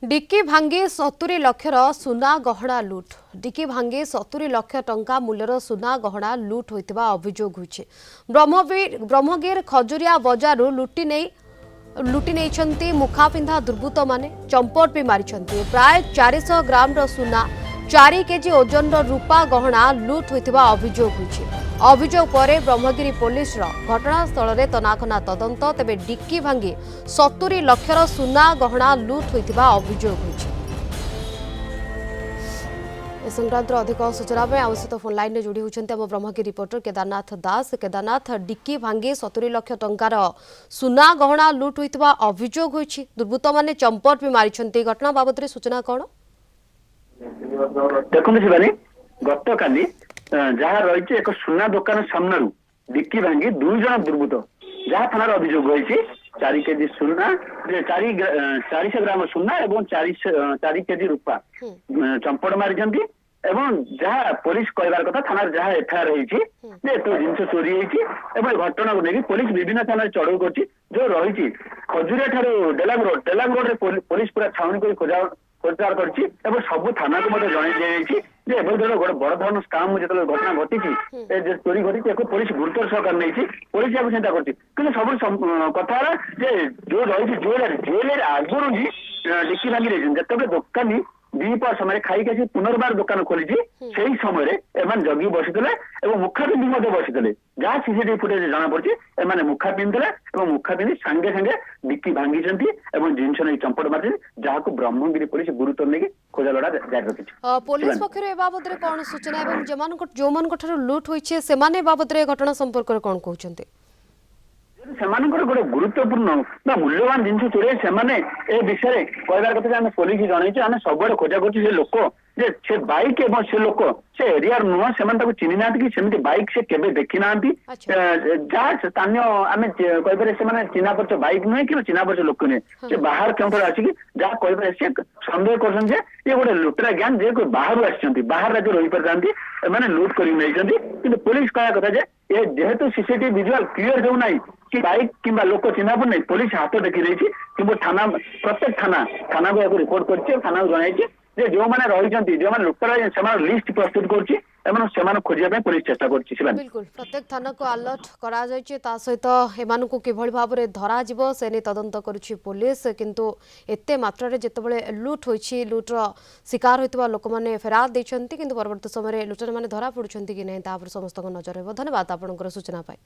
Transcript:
Dicky भांगी 70 लक्षर सुना गहना लुट डिक्की भांगी 70 लक्ष टंका मूल्यर सुना गहना लुट होइतिबा अभियोग होइछि। ब्रह्मगिर खजुरिया बजारु लुटी नहीं मुखा पिंधा दुर्बृत्त माने चंपट भी मारिछंती। प्राय 400 ग्राम रो सुना 4 केजी ओजन रो रूपा गहना लुट होइतिबा अभियोग होइछि। अभियोग पर ब्रह्मगिरी पुलिस घटनास्थल में तनाखना तदंत तेबे डिक्की भांगी 70 लक्षर सुना गहना लुट होइतिबा अभियोग होइछि। ए संक्रांत अधिक सूचना में आम सहित फोन लाइन में जोड़ी होती आम ब्रह्मगिरी रिपोर्टर केदारनाथ दास। केदारनाथ, डिक्की भांगी 70 लक्ष टंकार सुना गहना लुट होइतिबा अभियोग होइछि। दुर्बृत्त माने चंपट भी मारिछंती। घटना बाबद रे सूचना कौन? देखो शिवानी, गत काली जहाँ रही एक सुना दुकान सामने डिक्की भांगी 2 जन दुर्बृत्त जहाँ थाना अभियोग होती 4 केजी सुना 400 ग्राम सुना और 4 केजी रूपा चंपड़ मारी जहाँ पुलिस कहबार कथा थाना जहाँ एफआईआर होती जिन चोरी होती घटना को लेकिन पुलिस विभिन्न थाना चढ़ऊ कर जो रही खजुरिया ठार डेलांग रोड पुलिस पूरा छाउनी कर खोजदार कर सब थाना को जन दी गोटे बड़ धरण स्काम जो घटना घटी चोरी घटी पुलिस गुरुतर सहकार नहीं पुलिस या चिंता कर सब कथा जो रही ज्वेलरी आगुरी ही डिक्की भांगी जिते दोकानी द्विपहर समय खाई आसी पुनर्बार दुकान खोली से समय एम जगी बसी मुखा पिंधि बसी जहाँ सीसीटीवी फुटेज जना पड़ी एम मुखा पिंधे मुखा पिंधि सांगे सांगे डिक्की भांगी जिनस नहीं चंपट मारी जहाँ ब्रह्मगिरी पुलिस गुरुत्व नहीं खोजा लड़ा जारी रखी। पुलिस पक्षर ए बाबद कौन सूचना जो लुट होइछे से बाबद घटना संपर्क कौन कहते? गोटे गुरुत्वपूर्ण मूल्यवान जिन चोरी से विषय कहबार कथा पुलिस जनई आम सब खोजा कर लोक से बाइक एवं से लोक से एरिया नुह से चिन्ह ना कि सेमती बाइक से केवे देखी ना जहाँ स्थानीय आम कहीपर से चिन्हा परिचय बाइक नुहे कि चिन्हा परिचय लोक नुहे से बाहर क्यों आसिक जहाँ कहीपर से सन्देह कर गोटे लुटेरा ज्ञान जे बाहर बाहर राज्य रही पारे लुट कर पुलिस कह कथा ये जेहेतु सीसीटीवी विजुआल क्लियर हो ना कि बाइक किंबा लोक चिन्हा पड़ना पुलिस हाथ देखी रही कि थाना प्रत्येक थाना को रिपोर्ट कर थाना को जनई जो मैंने रही जो मैंने लुटेरा से लिस्ट प्रस्तुत कर खोजा पुलिस चेष्टा कर। बिल्कुल प्रत्येक थाना को अलर्ट करा जायछि ता सहित एमानकु को किभଳି भाबरे धरा जिवो से नै तदंत करूछि पुलिस। किंतु एते मात्रा रे जेतेबेले लुट होइछि लुटर शिकार होइतबा लोक माने फेरार दैछन्ति किंतु परवर्ती समय लुटेर माने धरा पडुछन्ति कि नै ता पर समस्त को नजर रहबो। धन्यवाद आपनकर सूचना पाई।